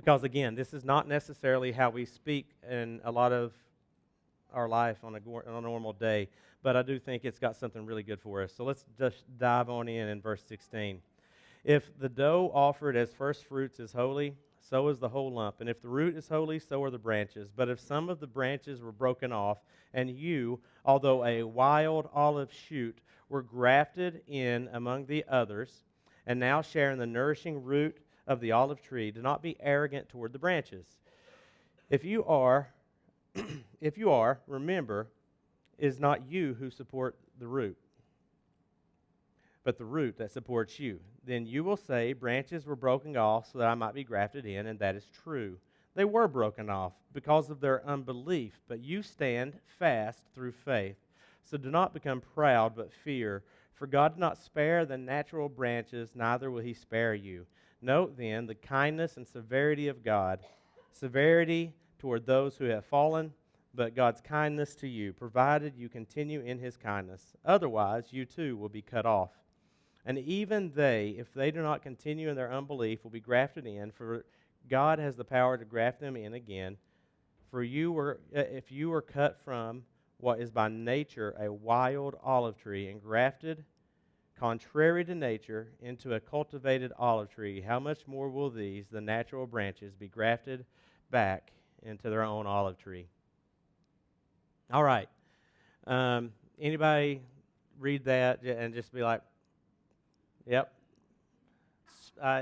Because again, this is not necessarily how we speak in a lot of our life on a normal day, but I do think it's got something really good for us. So let's just dive on in verse 16. If the dough offered as first fruits is holy, so is the whole lump. And if the root is holy, so are the branches. But if some of the branches were broken off, and you, although a wild olive shoot, were grafted in among the others, and now share in the nourishing root of the olive tree, do not be arrogant toward the branches. If you are, remember, it is not you who support the root, but the root that supports you. Then you will say, branches were broken off so that I might be grafted in, and that is true. They were broken off because of their unbelief, but you stand fast through faith. So do not become proud, but fear. For God did not spare the natural branches, neither will he spare you. Note then the kindness and severity of God. Severity toward those who have fallen, but God's kindness to you, provided you continue in his kindness. Otherwise, you too will be cut off. And even they, if they do not continue in their unbelief, will be grafted in, for God has the power to graft them in again. For if you were cut from what is by nature a wild olive tree and grafted, contrary to nature, into a cultivated olive tree, how much more will these, the natural branches, be grafted back into their own olive tree? All right. Anybody read that and just be like, yep.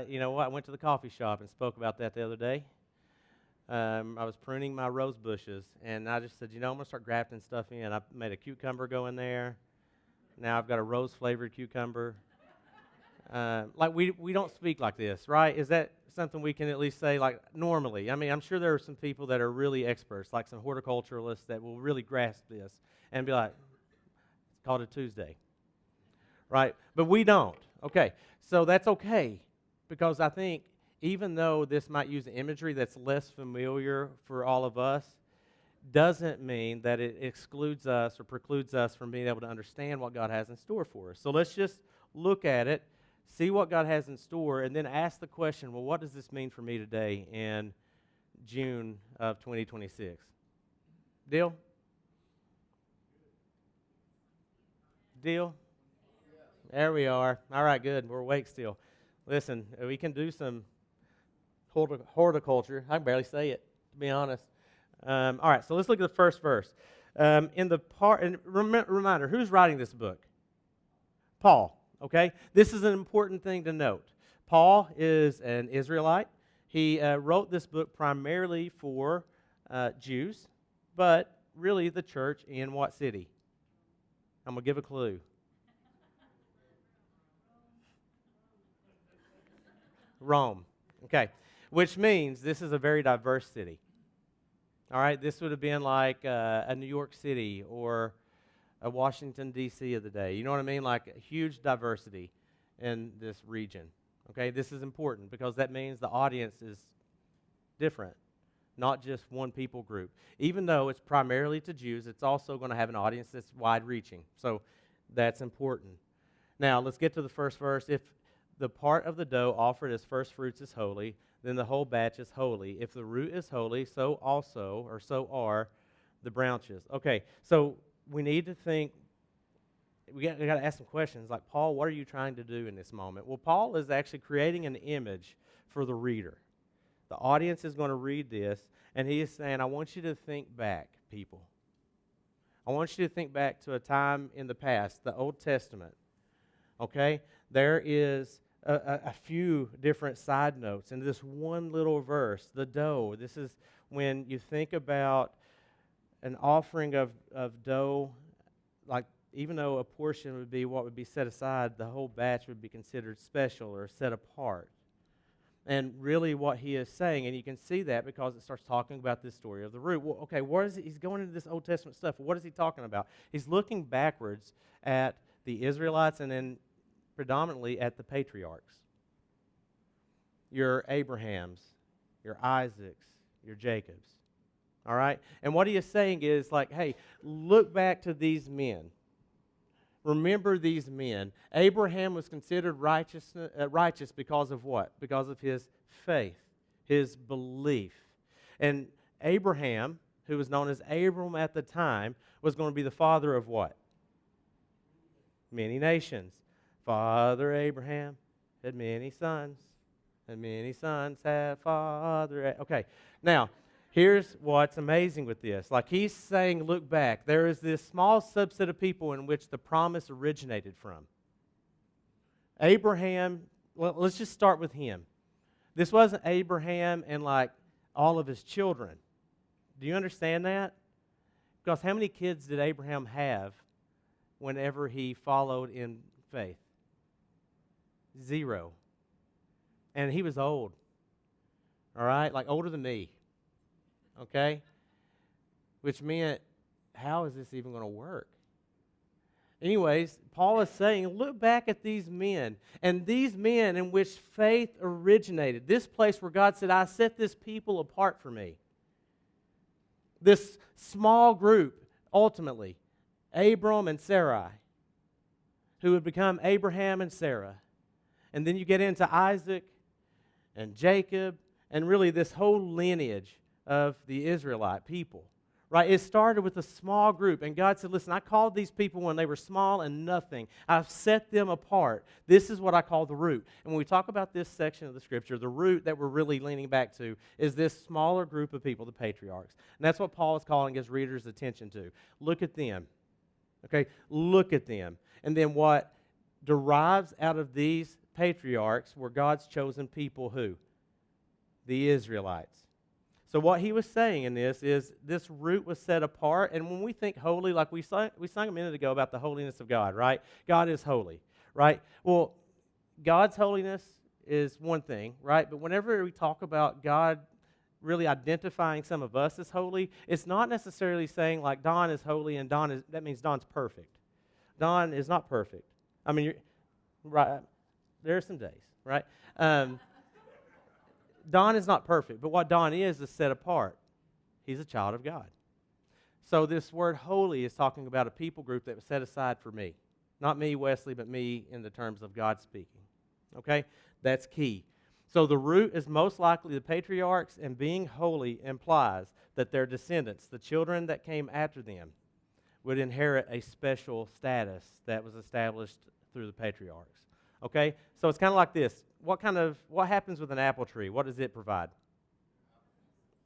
You know what? I went to the coffee shop and spoke about that the other day. I was pruning my rose bushes, and I just said, I'm going to start grafting stuff in. I made a cucumber go in there. Now I've got a rose-flavored cucumber. We don't speak like this, right? Is that something we can at least say, like, normally? I mean, I'm sure there are some people that are really experts, like some horticulturalists that will really grasp this and be like, it's called a Tuesday, right? But we don't. Okay, so that's okay, because I think even though this might use imagery that's less familiar for all of us, doesn't mean that it excludes us or precludes us from being able to understand what God has in store for us. So let's just look at it, see what God has in store, and then ask the question, well, what does this mean for me today in June of 2026? Deal? Deal? There we are. All right, good. We're awake still. Listen, we can do some horticulture. I can barely say it, to be honest. All right, so let's look at the first verse. Reminder, who's writing this book? Paul, okay? This is an important thing to note. Paul is an Israelite. He wrote this book primarily for Jews, but really the church in what city? I'm going to give a clue. Rome, okay, which means this is a very diverse city. All right, this would have been like a New York City or a Washington, D.C. of the day. You know what I mean? Like a huge diversity in this region. Okay, this is important because that means the audience is different, not just one people group. Even though it's primarily to Jews, it's also going to have an audience that's wide-reaching. So that's important. Now, let's get to the first verse. If the part of the dough offered as first fruits is holy, then the whole batch is holy. If the root is holy, so are the branches. Okay, so we need to think, we got to ask some questions like, Paul, what are you trying to do in this moment? Well, Paul is actually creating an image for the reader. The audience is going to read this, and he is saying, I want you to think back, people. I want you to think back to a time in the past, the Old Testament. Okay? There is a few different side notes in this one little verse, the dough. This is when you think about an offering of dough, like even though a portion would be what would be set aside, the whole batch would be considered special or set apart. And really what he is saying, and you can see that because it starts talking about this story of the root. Well, okay, what is it? He's going into this Old Testament stuff. What is he talking about? He's looking backwards at the Israelites and then predominantly at the patriarchs. Your Abrahams, your Isaacs, your Jacobs. All right? And what he is saying is like, hey, look back to these men. Remember these men. Abraham was considered righteous because of what? Because of his faith. his belief. And Abraham, who was known as Abram at the time, was going to be the father of what? Many nations. Father Abraham had many sons, and many sons had father. Okay, now, here's what's amazing with this. Like he's saying, look back. There is this small subset of people in which the promise originated from. Abraham, well, let's just start with him. This wasn't Abraham and like all of his children. Do you understand that? Because how many kids did Abraham have whenever he followed in faith? 0. And he was old. All right? Like older than me. Okay? Which meant, how is this even going to work? Anyways, Paul is saying, look back at these men, and these men in which faith originated. This place where God said, I set this people apart for me. This small group, ultimately, Abram and Sarai, who would become Abraham and Sarah. And then you get into Isaac and Jacob, and really this whole lineage of the Israelite people. Right? It started with a small group, and God said, listen, I called these people when they were small and nothing. I've set them apart. This is what I call the root. And when we talk about this section of the Scripture, the root that we're really leaning back to is this smaller group of people, the patriarchs. And that's what Paul is calling his readers' attention to. Look at them. Okay? Look at them. And then what derives out of these patriarchs were God's chosen people who? The Israelites. So what he was saying in this is this root was set apart, and when we think holy, like we sang a minute ago about the holiness of God, right? God is holy, right? Well, God's holiness is one thing, right? But whenever we talk about God really identifying some of us as holy, it's not necessarily saying like Don is holy and that means Don's perfect. Don is not perfect. I mean, right? There are some days, right? Don is not perfect, but what Don is set apart. He's a child of God. So this word holy is talking about a people group that was set aside for me. Not me, Wesley, but me in the terms of God speaking. Okay? That's key. So the root is most likely the patriarchs, and being holy implies that their descendants, the children that came after them, would inherit a special status that was established through the patriarchs. Okay? So it's kind of like this. What happens with an apple tree? What does it provide?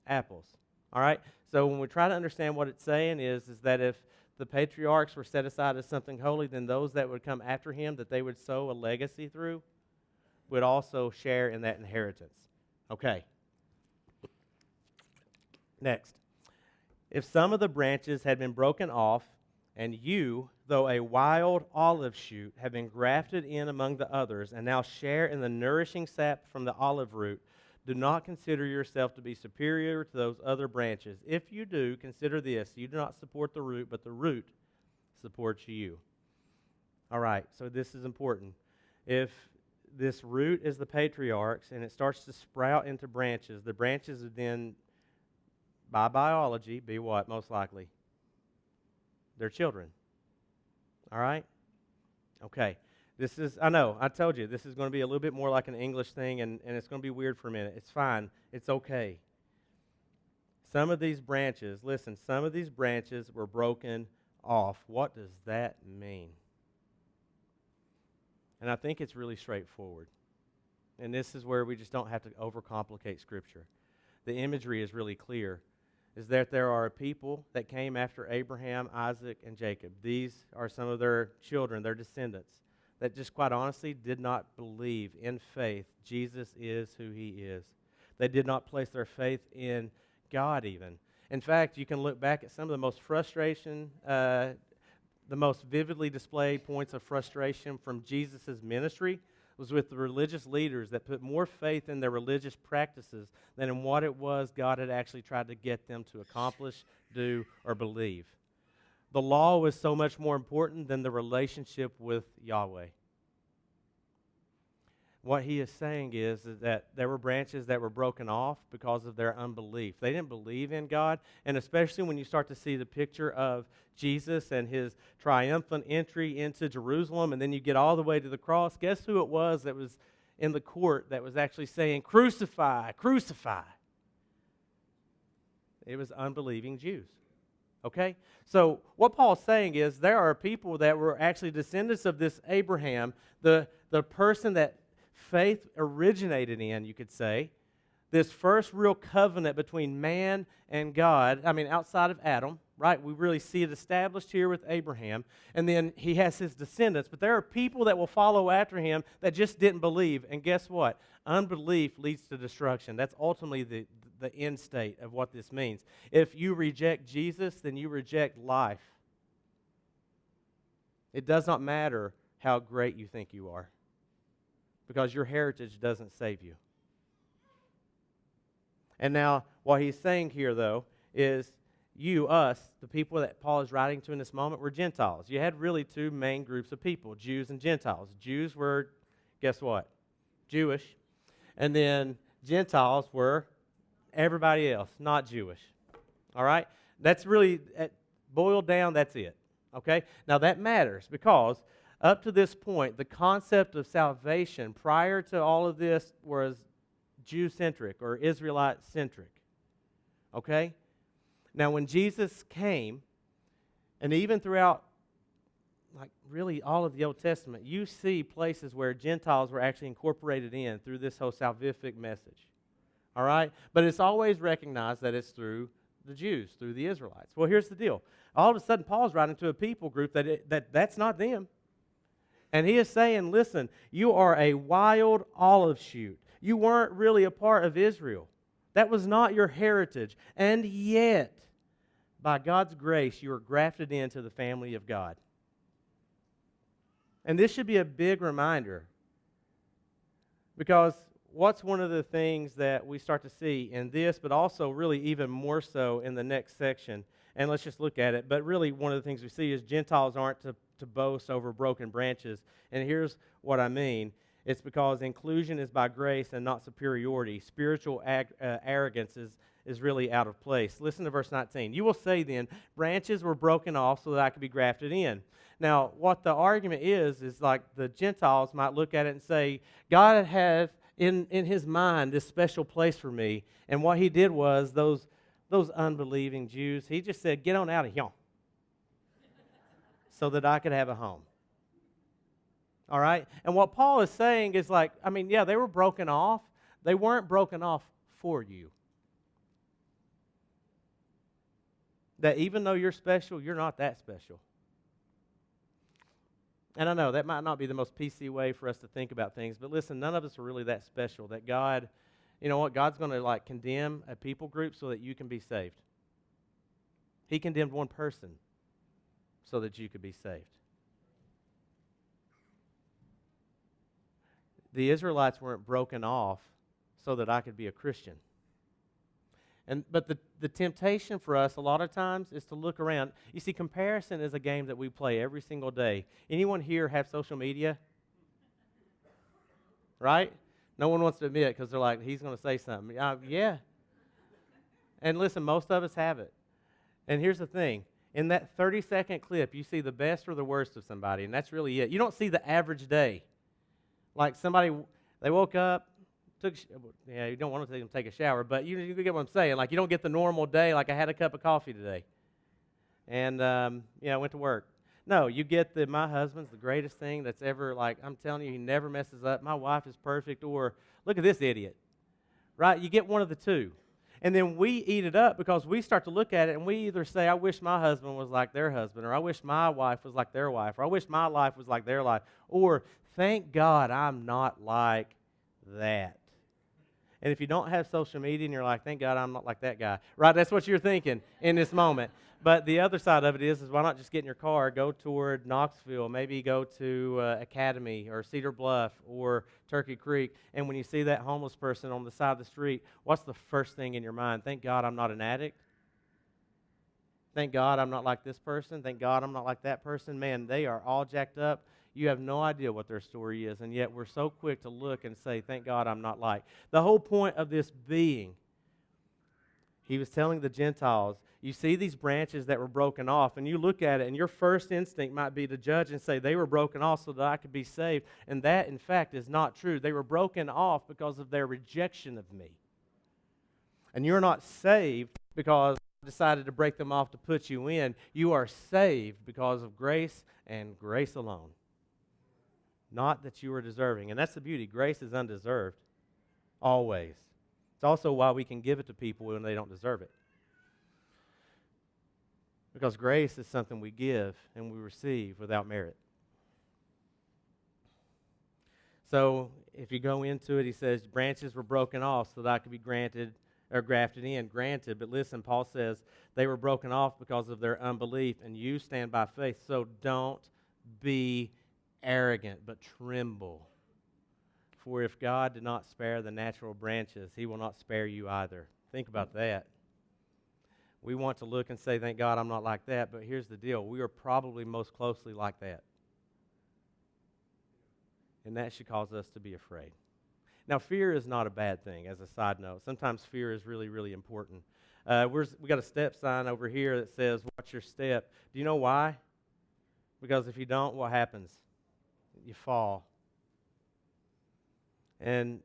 Apples. All right? So when we try to understand what it's saying is that if the patriarchs were set aside as something holy, then those that would come after him, that they would sow a legacy through, would also share in that inheritance. Okay. Next. If some of the branches had been broken off, and you, though a wild olive shoot, have been grafted in among the others, and now share in the nourishing sap from the olive root, do not consider yourself to be superior to those other branches. If you do, consider this: you do not support the root, but the root supports you. All right, so this is important. If this root is the patriarchs, and it starts to sprout into branches, the branches would then, by biology, be what, most likely? Their children. All right? Okay. This is, I know, I told you, this is going to be a little bit more like an English thing, and it's going to be weird for a minute. It's fine. It's okay. Some of these branches, listen, some of these branches were broken off. What does that mean? And I think it's really straightforward. And this is where we just don't have to overcomplicate Scripture. The imagery is really clear. Is that there are people that came after Abraham, Isaac, and Jacob. These are some of their children, their descendants, that just quite honestly did not believe in faith Jesus is who he is. They did not place their faith in God even. In fact, you can look back at some of the most frustration, the most vividly displayed points of frustration from Jesus' ministry was with the religious leaders that put more faith in their religious practices than in what it was God had actually tried to get them to accomplish, do, or believe. The law was so much more important than the relationship with Yahweh. What he is saying is that there were branches that were broken off because of their unbelief. They didn't believe in God, and especially when you start to see the picture of Jesus and his triumphant entry into Jerusalem, and then you get all the way to the cross, guess who it was that was in the court that was actually saying, crucify, crucify. It was unbelieving Jews. Okay? So what Paul's saying is there are people that were actually descendants of this Abraham, the person that faith originated in, you could say, this first real covenant between man and God, outside of Adam, right? We really see it established here with Abraham, and then he has his descendants. But there are people that will follow after him that just didn't believe, and guess what? Unbelief leads to destruction. That's ultimately the end state of what this means. If you reject Jesus, then you reject life. It does not matter how great you think you are, because your heritage doesn't save you. And now, what he's saying here, though, is you, us, the people that Paul is writing to in this moment, were Gentiles. You had really two main groups of people, Jews and Gentiles. Jews were, guess what? Jewish. And then Gentiles were everybody else, not Jewish. All right? That's really, boiled down, that's it. Okay? Now, that matters because up to this point, the concept of salvation prior to all of this was Jew-centric or Israelite-centric. Okay? Now, when Jesus came, and even throughout, really all of the Old Testament, you see places where Gentiles were actually incorporated in through this whole salvific message. All right? But it's always recognized that it's through the Jews, through the Israelites. Well, here's the deal. All of a sudden, Paul's writing to a people group that's not them. And he is saying, listen, you are a wild olive shoot. You weren't really a part of Israel. That was not your heritage. And yet, by God's grace, you were grafted into the family of God. And this should be a big reminder, because what's one of the things that we start to see in this, but also really even more so in the next section, and let's just look at it, but really one of the things we see is Gentiles aren't to boast over broken branches. And here's what I mean. It's because inclusion is by grace and not superiority. Spiritual arrogance is really out of place. Listen to verse 19. You will say then, branches were broken off so that I could be grafted in. Now, what the argument is like the Gentiles might look at it and say, God had in his mind this special place for me. And what he did was those unbelieving Jews, he just said, get on out of here so that I could have a home. All right? And what Paul is saying is they were broken off. They weren't broken off for you. That even though you're special, you're not that special. And I know that might not be the most PC way for us to think about things, but listen, none of us are really that special. That God, you know what, God's going to condemn a people group so that you can be saved. He condemned one person so that you could be saved. The Israelites weren't broken off so that I could be a Christian. But the temptation for us a lot of times is to look around. You see, comparison is a game that we play every single day. Anyone here have social media? Right? No one wants to admit it because they're like, he's going to say something. Yeah. And listen, most of us have it. And here's the thing. In that 30-second clip, you see the best or the worst of somebody, and that's really it. You don't see the average day. Like somebody, they woke up, you don't want to take a shower, but you get what I'm saying. You don't get the normal day, I had a cup of coffee today. And, I went to work. No, you get my husband's the greatest thing that's ever, I'm telling you, he never messes up. My wife is perfect, or look at this idiot. Right? You get one of the two. And then we eat it up because we start to look at it and we either say, I wish my husband was like their husband, or I wish my wife was like their wife, or I wish my life was like their life, or thank God I'm not like that. And if you don't have social media and you're like, thank God I'm not like that guy, right? That's what you're thinking in this moment. But the other side of it is why not just get in your car, go toward Knoxville, maybe go to Academy or Cedar Bluff or Turkey Creek, and when you see that homeless person on the side of the street, what's the first thing in your mind? Thank God I'm not an addict. Thank God I'm not like this person. Thank God I'm not like that person. Man, they are all jacked up. You have no idea what their story is, and yet we're so quick to look and say, thank God I'm not like. The whole point of this being, He was telling the Gentiles, you see these branches that were broken off, and you look at it, and your first instinct might be to judge and say, they were broken off so that I could be saved. And that, in fact, is not true. They were broken off because of their rejection of me. And you're not saved because I decided to break them off to put you in. You are saved because of grace and grace alone. Not that you are deserving. And that's the beauty. Grace is undeserved. Always. It's also why we can give it to people when they don't deserve it. Because grace is something we give and we receive without merit. So if you go into it, he says, branches were broken off so that I could be granted or grafted in. Granted, but listen, Paul says they were broken off because of their unbelief, and you stand by faith. So don't be arrogant, but tremble. For if God did not spare the natural branches, he will not spare you either. Think about that. We want to look and say, thank God I'm not like that, but here's the deal. We are probably most closely like that. And that should cause us to be afraid. Now, fear is not a bad thing, as a side note. Sometimes fear is really, really important. We got a step sign over here that says, watch your step. Do you know why? Because if you don't, what happens? You fall. And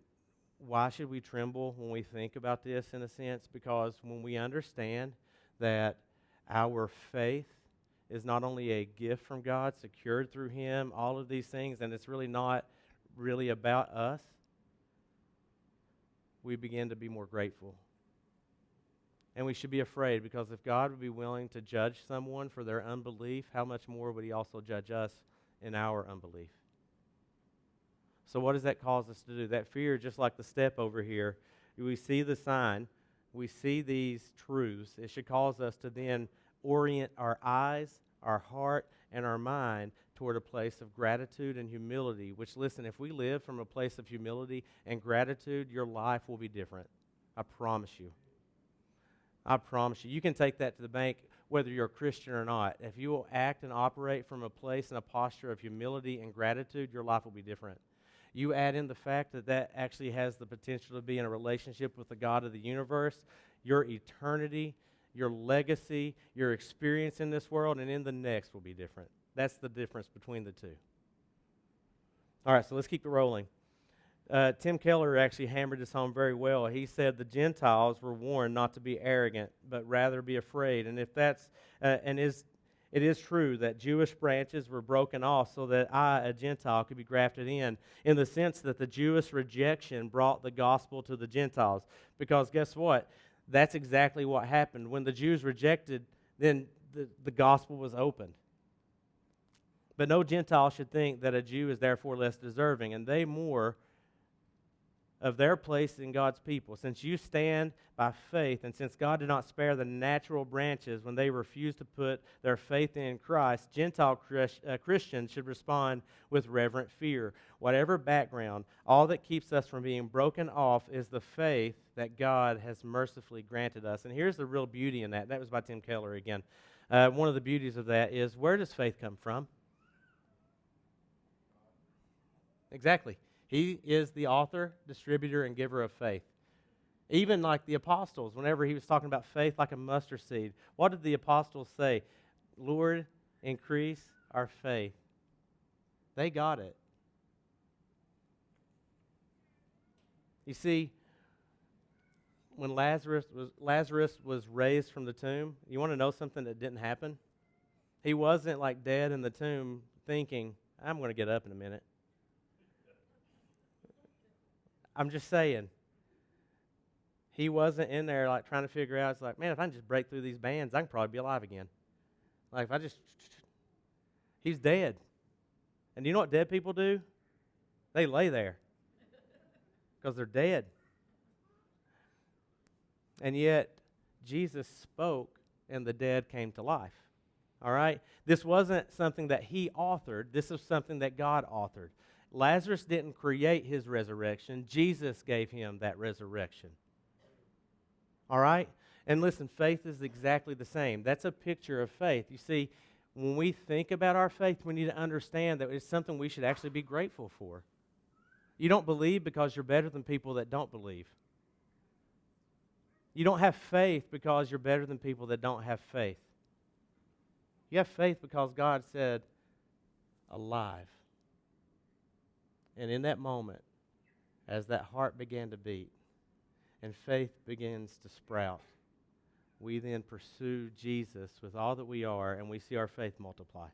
why should we tremble when we think about this, in a sense? Because when we understand that our faith is not only a gift from God, secured through him, all of these things, and it's really not really about us, we begin to be more grateful. And we should be afraid, because if God would be willing to judge someone for their unbelief, how much more would he also judge us in our unbelief? So what does that cause us to do? That fear, just like the step over here, we see the sign, we see these truths. It should cause us to then orient our eyes, our heart, and our mind toward a place of gratitude and humility, which, listen, if we live from a place of humility and gratitude, your life will be different. I promise you. I promise you. You can take that to the bank whether you're a Christian or not. If you will act and operate from a place and a posture of humility and gratitude, your life will be different. You add in the fact that that actually has the potential to be in a relationship with the God of the universe, your eternity, your legacy, your experience in this world and in the next will be different. That's the difference between the two. All right, so let's keep it rolling. Tim Keller actually hammered this home very well. He said the Gentiles were warned not to be arrogant, but rather be afraid. And if that's it is true that Jewish branches were broken off so that I, a Gentile, could be grafted in the sense that the Jewish rejection brought the gospel to the Gentiles. Because guess what? That's exactly what happened. When the Jews rejected, then the gospel was opened. But no Gentile should think that a Jew is therefore less deserving, and they more of their place in God's people. Since you stand by faith, and since God did not spare the natural branches when they refused to put their faith in Christ, Gentile Christians should respond with reverent fear. Whatever background, all that keeps us from being broken off is the faith that God has mercifully granted us. And here's the real beauty in that. That was by Tim Keller again. One of the beauties of that is, where does faith come from? Exactly. He is the author, distributor, and giver of faith. Even like the apostles, whenever he was talking about faith like a mustard seed, what did the apostles say? Lord, increase our faith. They got it. You see, when Lazarus was raised from the tomb, you want to know something that didn't happen? He wasn't like dead in the tomb thinking, I'm going to get up in a minute. I'm just saying. He wasn't in there like trying to figure out, it's like, man, if I can just break through these bands, I can probably be alive again. Like if I just, he's dead. And do you know what dead people do? They lay there because they're dead. And yet, Jesus spoke and the dead came to life. All right? This wasn't something that he authored. This is something that God authored. Lazarus didn't create his resurrection. Jesus gave him that resurrection. All right? And listen, faith is exactly the same. That's a picture of faith. You see, when we think about our faith, we need to understand that it's something we should actually be grateful for. You don't believe because you're better than people that don't believe. You don't have faith because you're better than people that don't have faith. You have faith because God said, alive. And in that moment, as that heart began to beat and faith begins to sprout, we then pursue Jesus with all that we are, and we see our faith multiply.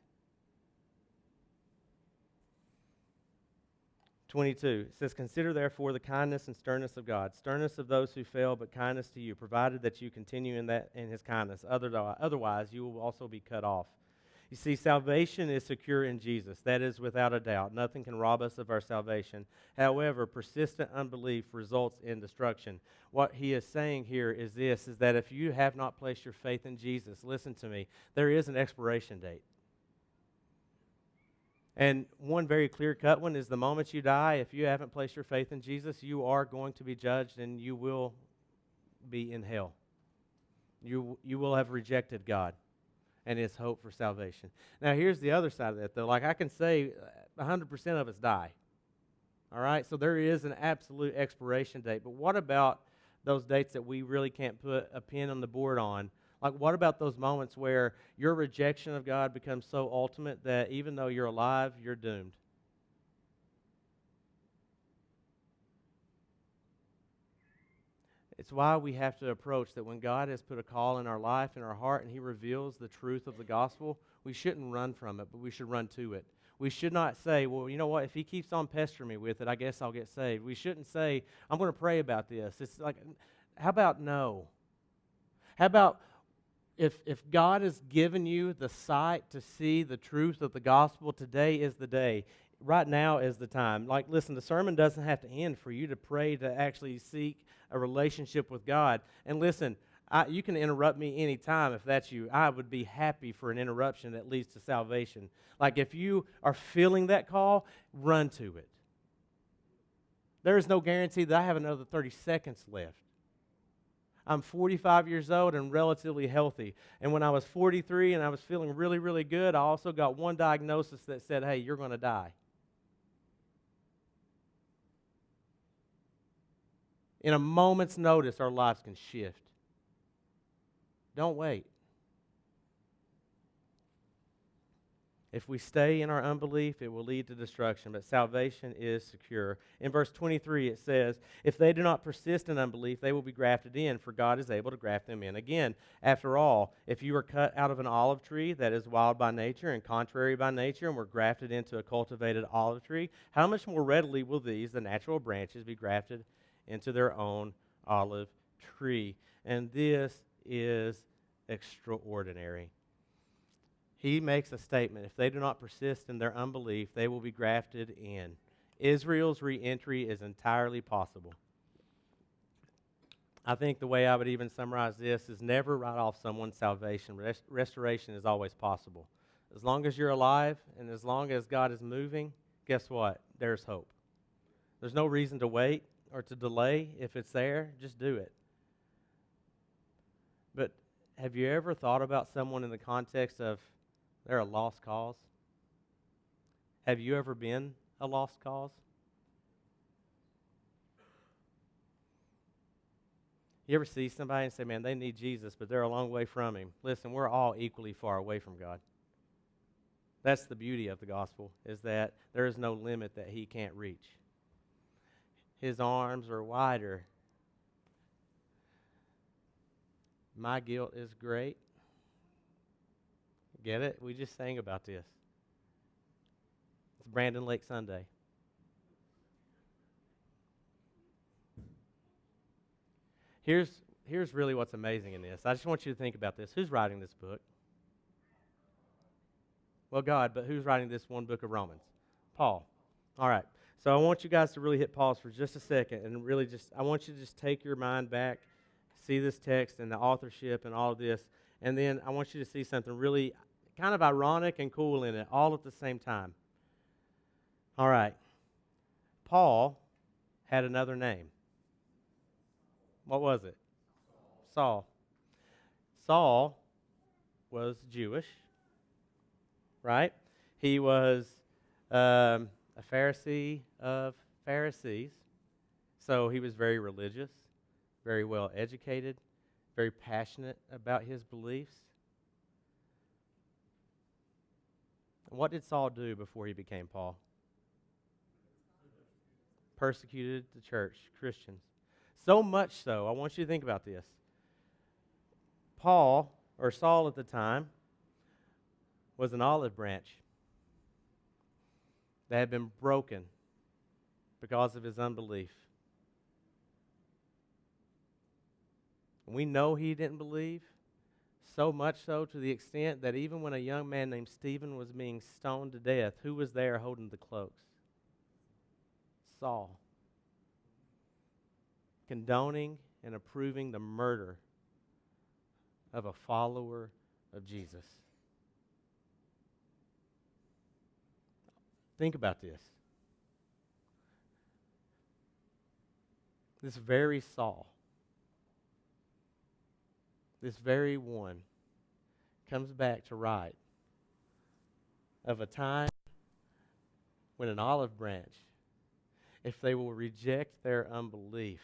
22, it says, consider therefore the kindness and sternness of God, sternness of those who fail, but kindness to you, provided that you continue in his kindness. Otherwise, you will also be cut off. You see, salvation is secure in Jesus. That is without a doubt. Nothing can rob us of our salvation. However, persistent unbelief results in destruction. What he is saying here is this, is that if you have not placed your faith in Jesus, listen to me, there is an expiration date. And one very clear-cut one is the moment you die, if you haven't placed your faith in Jesus, you are going to be judged and you will be in hell. You will have rejected God and his hope for salvation. Now, here's the other side of that, though. Like I can say 100% of us die. All right? So there is an absolute expiration date. But what about those dates that we really can't put a pin on the board on? Like, what about those moments where your rejection of God becomes so ultimate that even though you're alive, you're doomed? It's why we have to approach that when God has put a call in our life, in our heart, and he reveals the truth of the gospel, we shouldn't run from it, but we should run to it. We should not say, well, you know what, if he keeps on pestering me with it, I guess I'll get saved. We shouldn't say, I'm going to pray about this. It's like, how about no? How about if God has given you the sight to see the truth of the gospel, today is the day. Right now is the time. Like, listen, the sermon doesn't have to end for you to pray to actually seek a relationship with God. And listen, you can interrupt me anytime if that's you. I would be happy for an interruption that leads to salvation. Like, if you are feeling that call, run to it. There is no guarantee that I have another 30 seconds left. I'm 45 years old and relatively healthy. And when I was 43 and I was feeling really, really good, I also got one diagnosis that said, hey, you're going to die. In a moment's notice, our lives can shift. Don't wait. If we stay in our unbelief, it will lead to destruction, but salvation is secure. In verse 23, it says, if they do not persist in unbelief, they will be grafted in, for God is able to graft them in again. After all, if you were cut out of an olive tree that is wild by nature and contrary by nature, and were grafted into a cultivated olive tree, how much more readily will these, the natural branches, be grafted into their own olive tree? And this is extraordinary. He makes a statement. If they do not persist in their unbelief, they will be grafted in. Israel's re-entry is entirely possible. I think the way I would even summarize this is never write off someone's salvation. Restoration is always possible. As long as you're alive and as long as God is moving, guess what? There's hope. There's no reason to wait or to delay. If it's there, just do it. But have you ever thought about someone in the context of they're a lost cause? Have you ever been a lost cause? You ever see somebody and say, man, they need Jesus, but they're a long way from him? Listen, we're all equally far away from God. That's the beauty of the gospel, is that there is no limit that he can't reach. His arms are wider. My guilt is great. Get it? We just sang about this. It's Brandon Lake Sunday. Here's really what's amazing in this. I just want you to think about this. Who's writing this book? Well, God, but who's writing this one book of Romans? Paul. All right. So I want you guys to really hit pause for just a second and really I want you to just take your mind back, see this text and the authorship and all of this, and then I want you to see something really kind of ironic and cool in it, all at the same time. All right. Paul had another name. What was it? Saul. Saul was Jewish, right? He was a Pharisee of Pharisees, so he was very religious, very well educated, very passionate about his beliefs. And what did Saul do before he became Paul? Persecuted the church, Christians. So much so, I want you to think about this. Paul, or Saul at the time, was an olive branch that had been broken because of his unbelief. And we know he didn't believe, so much so to the extent that even when a young man named Stephen was being stoned to death, who was there holding the cloaks? Saul. Condoning and approving the murder of a follower of Jesus. Think about this. This very Saul, this very one, comes back to write of a time when an olive branch, if they will reject their unbelief,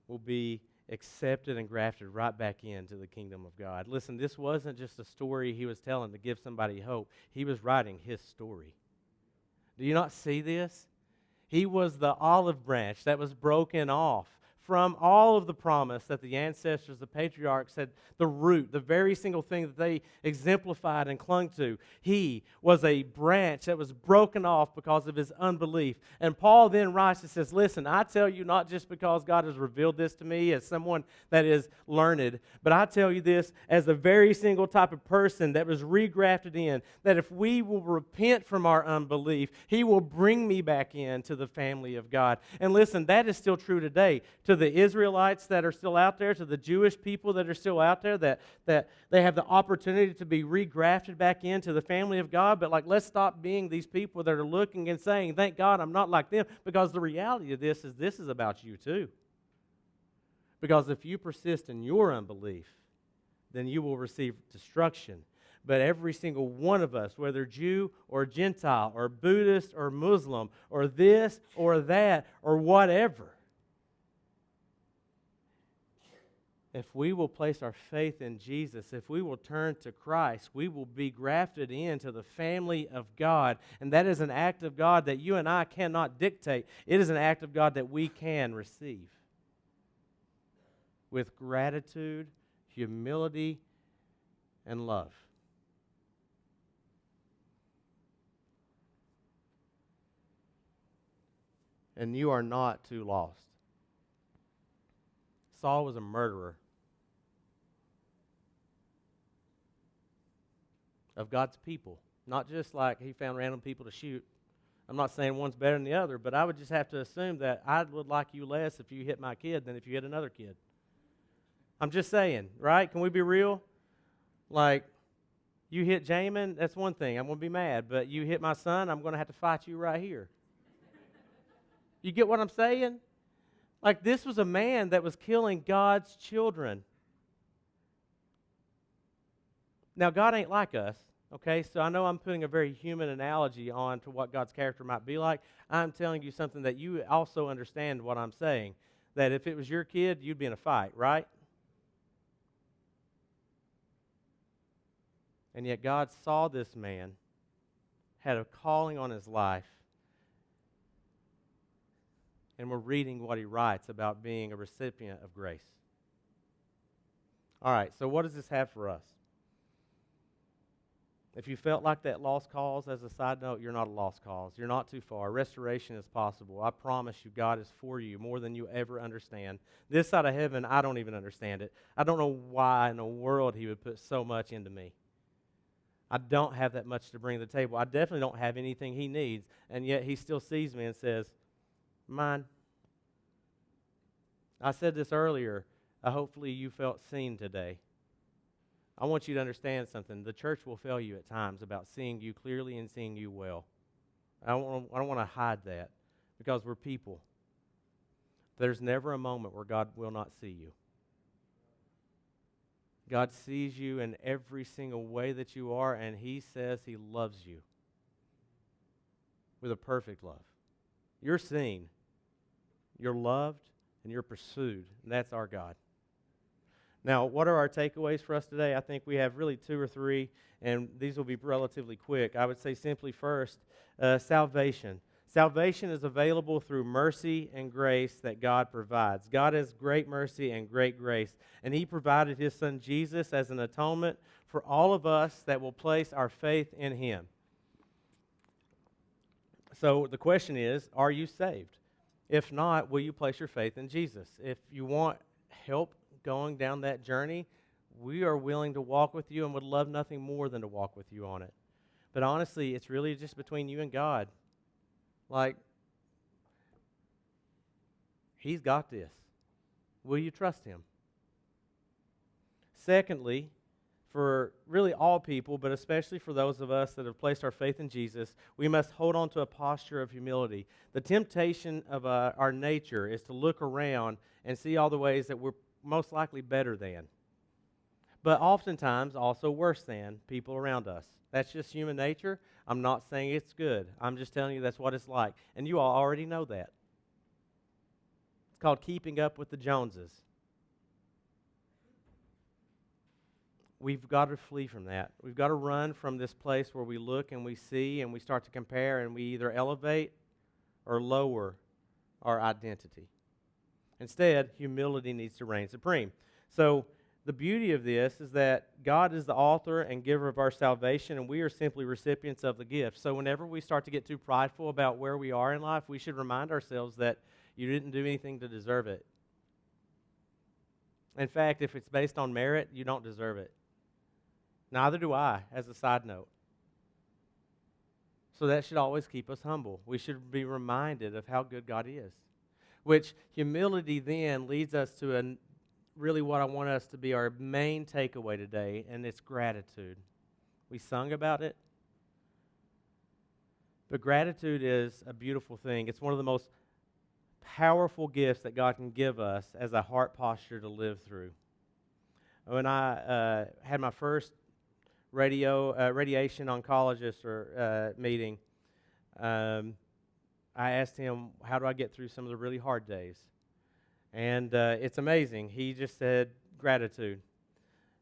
will be accepted and grafted right back into the kingdom of God. Listen, this wasn't just a story he was telling to give somebody hope. He was writing his story. Do you not see this? He was the olive branch that was broken off from all of the promise that the ancestors, the patriarchs, had, the root, the very single thing that they exemplified and clung to. He was a branch that was broken off because of his unbelief. And Paul then writes and says, listen, I tell you not just because God has revealed this to me as someone that is learned, but I tell you this as the very single type of person that was regrafted in, that if we will repent from our unbelief, he will bring me back into the family of God. And listen, that is still true today. To the Israelites that are still out there, to the Jewish people that are still out there, that they have the opportunity to be regrafted back into the family of God. But let's stop being these people that are looking and saying, thank God I'm not like them, because the reality of this is about you too. Because if you persist in your unbelief, then you will receive destruction. But every single one of us, whether Jew or Gentile or Buddhist or Muslim or this or that or whatever, if we will place our faith in Jesus, if we will turn to Christ, we will be grafted into the family of God. And that is an act of God that you and I cannot dictate. It is an act of God that we can receive with gratitude, humility, and love. And you are not too lost. Saul was a murderer of God's people. Not just like he found random people to shoot. I'm not saying one's better than the other, but I would just have to assume that I would like you less if you hit my kid than if you hit another kid. I'm just saying, right? Can we be real? Like, you hit Jamin, that's one thing. I'm going to be mad. But you hit my son, I'm going to have to fight you right here. You get what I'm saying? Like, this was a man that was killing God's children. Now, God ain't like us, okay? So I know I'm putting a very human analogy on to what God's character might be like. I'm telling you something that you also understand what I'm saying. That if it was your kid, you'd be in a fight, right? And yet God saw this man, had a calling on his life, and we're reading what he writes about being a recipient of grace. All right, so what does this have for us? If you felt like that lost cause, as a side note, you're not a lost cause. You're not too far. Restoration is possible. I promise you, God is for you more than you ever understand. This side of heaven, I don't even understand it. I don't know why in the world he would put so much into me. I don't have that much to bring to the table. I definitely don't have anything he needs, and yet he still sees me and says, mine. I said this earlier. Hopefully you felt seen today. I want you to understand something. The church will fail you at times about seeing you clearly and seeing you well. I don't want to hide that because we're people. There's never a moment where God will not see you. God sees you in every single way that you are, and he says he loves you with a perfect love. You're seen, you're loved, and you're pursued, and that's our God. Now, what are our takeaways for us today? I think we have really two or three, and these will be relatively quick. I would say simply first, salvation. Salvation is available through mercy and grace that God provides. God has great mercy and great grace, and He provided His Son Jesus as an atonement for all of us that will place our faith in Him. So the question is, are you saved? If not, will you place your faith in Jesus? If you want help going down that journey, we are willing to walk with you and would love nothing more than to walk with you on it. But honestly, it's really just between you and God. Like, He's got this. Will you trust Him? Secondly, for really all people, but especially for those of us that have placed our faith in Jesus, we must hold on to a posture of humility. The temptation of our nature is to look around and see all the ways that we're most likely better than, but oftentimes also worse than people around us. That's just human nature. I'm not saying it's good. I'm just telling you that's what it's like. And you all already know that. It's called keeping up with the Joneses. We've got to flee from that. We've got to run from this place where we look and we see and we start to compare and we either elevate or lower our identity. Instead, humility needs to reign supreme. So the beauty of this is that God is the author and giver of our salvation, and we are simply recipients of the gift. So whenever we start to get too prideful about where we are in life, we should remind ourselves that you didn't do anything to deserve it. In fact, if it's based on merit, you don't deserve it. Neither do I, as a side note. So that should always keep us humble. We should be reminded of how good God is. Which humility then leads us to really what I want us to be our main takeaway today, and it's gratitude. We sung about it. But gratitude is a beautiful thing. It's one of the most powerful gifts that God can give us as a heart posture to live through. When I had my first radiation oncologist meeting, I asked him, how do I get through some of the really hard days? And it's amazing. He just said, gratitude.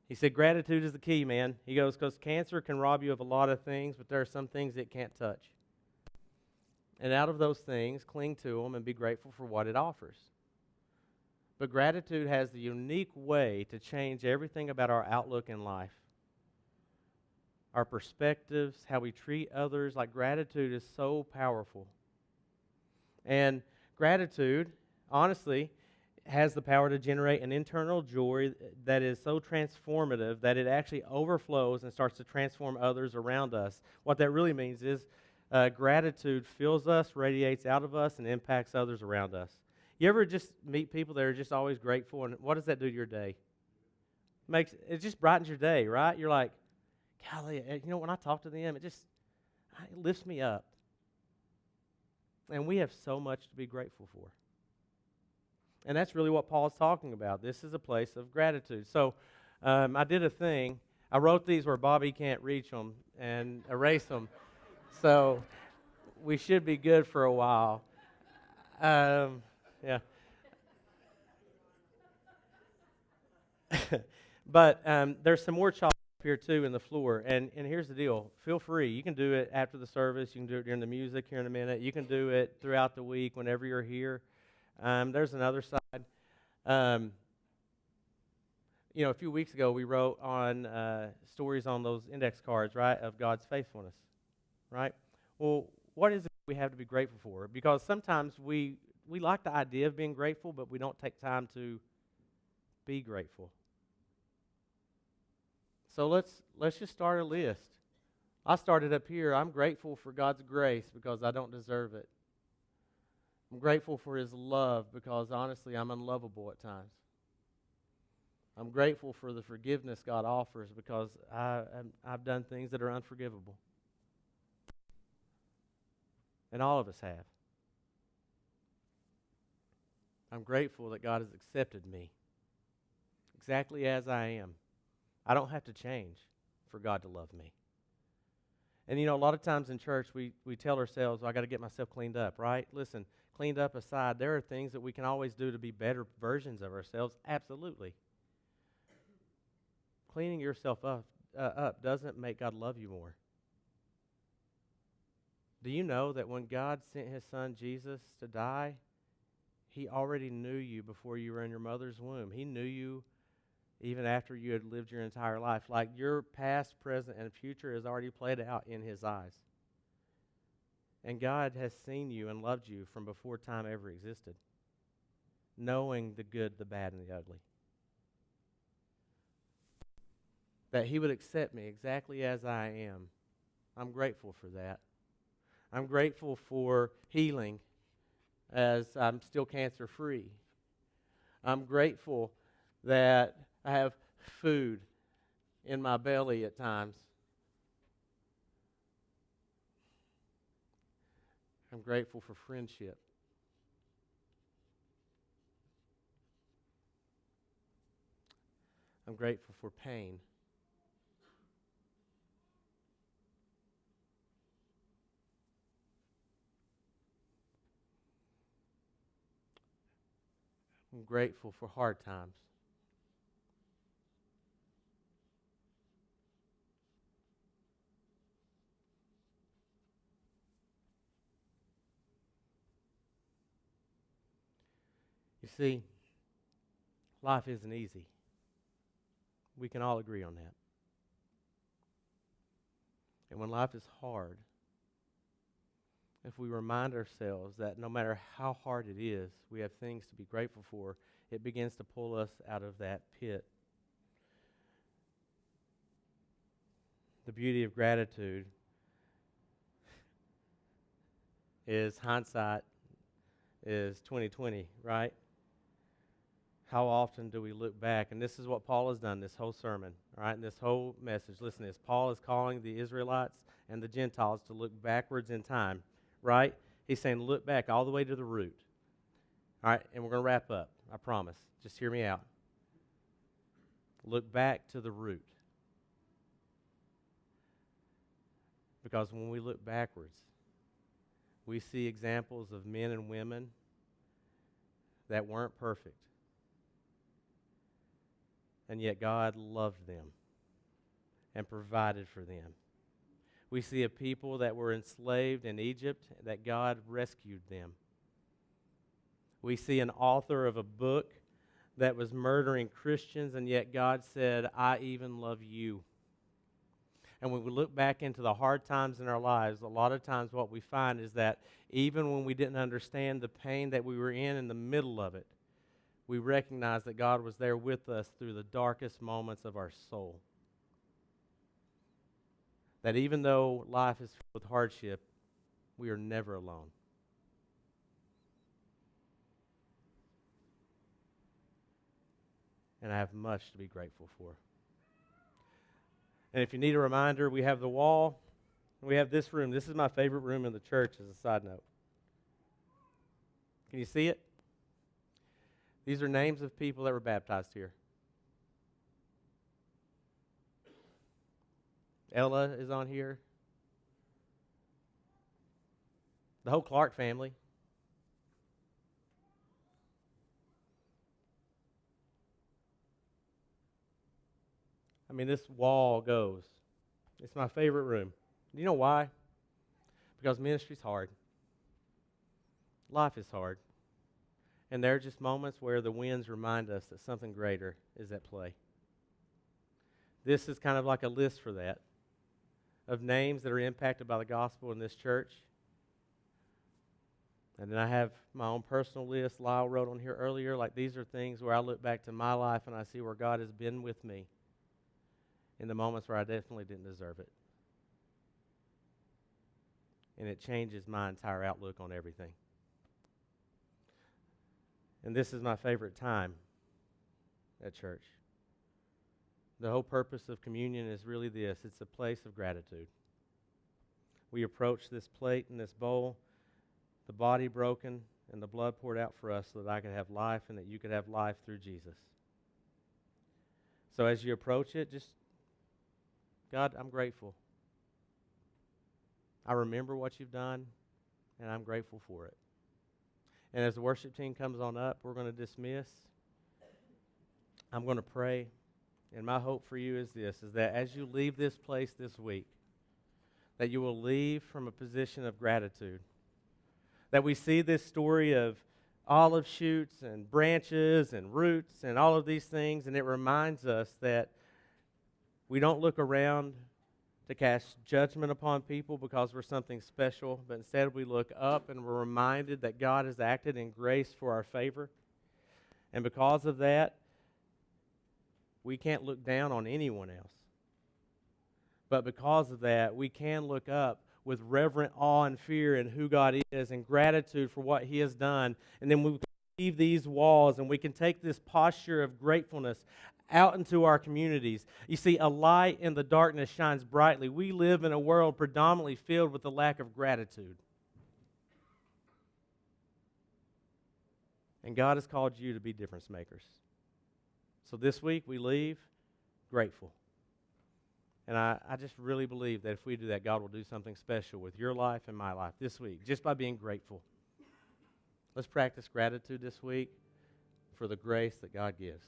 He said, gratitude is the key, man. He goes, because cancer can rob you of a lot of things, but there are some things it can't touch. And out of those things, cling to them and be grateful for what it offers. But gratitude has the unique way to change everything about our outlook in life. Our perspectives, how we treat others. Like, gratitude is so powerful. And gratitude, honestly, has the power to generate an internal joy that is so transformative that it actually overflows and starts to transform others around us. What that really means is gratitude fills us, radiates out of us, and impacts others around us. You ever just meet people that are just always grateful, and what does that do to your day? It just brightens your day, right? You're like, golly, when I talk to them, it lifts me up. And we have so much to be grateful for. And that's really what Paul is talking about. This is a place of gratitude. So I did a thing. I wrote these where Bobby can't reach them and erase them. So we should be good for a while. Yeah. But there's some more chalk up here, too, in the floor. And here's the deal. Feel free. You can do it after the service. You can do it during the music here in a minute. You can do it throughout the week whenever you're here. There's another side. A few weeks ago, we wrote on stories on those index cards, right, of God's faithfulness, right? Well, what is it we have to be grateful for? Because sometimes we like the idea of being grateful, but we don't take time to be grateful. So let's just start a list. I started up here. I'm grateful for God's grace because I don't deserve it. I'm grateful for His love because, honestly, I'm unlovable at times. I'm grateful for the forgiveness God offers because I've done things that are unforgivable. And all of us have. I'm grateful that God has accepted me exactly as I am. I don't have to change for God to love me. And, a lot of times in church, we tell ourselves, I got to get myself cleaned up, right? Listen, cleaned up aside, there are things that we can always do to be better versions of ourselves, absolutely. cleaning yourself up doesn't make God love you more. Do you know that when God sent his son Jesus to die, he already knew you before you were in your mother's womb? He knew you even after you had lived your entire life. Like your past, present, and future is already played out in his eyes. And God has seen you and loved you from before time ever existed, knowing the good, the bad, and the ugly. That he would accept me exactly as I am. I'm grateful for that. I'm grateful for healing as I'm still cancer-free. I'm grateful that I have food in my belly at times. I'm grateful for friendship. I'm grateful for pain. I'm grateful for hard times. You see, life isn't easy. We can all agree on that. And when life is hard, if we remind ourselves that no matter how hard it is, we have things to be grateful for, it begins to pull us out of that pit. The beauty of gratitude is hindsight is 2020, right? How often do we look back? And this is what Paul has done this whole sermon, all right, and this whole message. Listen to this. Paul is calling the Israelites and the Gentiles to look backwards in time, right? He's saying look back all the way to the root. All right, and we're going to wrap up, I promise. Just hear me out. Look back to the root. Because when we look backwards, we see examples of men and women that weren't perfect. And yet God loved them and provided for them. We see a people that were enslaved in Egypt, that God rescued them. We see an author of a book that was murdering Christians, and yet God said, I even love you. And when we look back into the hard times in our lives, a lot of times what we find is that even when we didn't understand the pain that we were in the middle of it, we recognize that God was there with us through the darkest moments of our soul. That even though life is filled with hardship, we are never alone. And I have much to be grateful for. And if you need a reminder, we have the wall. We have this room. This is my favorite room in the church as a side note. Can you see it? These are names of people that were baptized here. Ella is on here. The whole Clark family. I mean, this wall goes. It's my favorite room. Do you know why? Because ministry's hard. Life is hard. And there are just moments where the winds remind us that something greater is at play. This is kind of like a list for that, of names that are impacted by the gospel in this church. And then I have my own personal list. Lyle wrote on here earlier, like these are things where I look back to my life and I see where God has been with me in the moments where I definitely didn't deserve it. And it changes my entire outlook on everything. And this is my favorite time at church. The whole purpose of communion is really this. It's a place of gratitude. We approach this plate and this bowl, the body broken and the blood poured out for us so that I could have life and that you could have life through Jesus. So as you approach it, just, God, I'm grateful. I remember what you've done, and I'm grateful for it. And as the worship team comes on up, we're going to dismiss. I'm going to pray. And my hope for you is this, is that as you leave this place this week, that you will leave from a position of gratitude. That we see this story of olive shoots and branches and roots and all of these things, and it reminds us that we don't look around to cast judgment upon people because we're something special, but instead we look up and we're reminded that God has acted in grace for our favor. And because of that, we can't look down on anyone else. But because of that, we can look up with reverent awe and fear in who God is and gratitude for what He has done. And then we can leave these walls and we can take this posture of gratefulness out into our communities. You see, a light in the darkness shines brightly. We live in a world predominantly filled with the lack of gratitude. And God has called you to be difference makers. So this week we leave grateful. And I just really believe that if we do that, God will do something special with your life and my life this week, just by being grateful. Let's practice gratitude this week for the grace that God gives.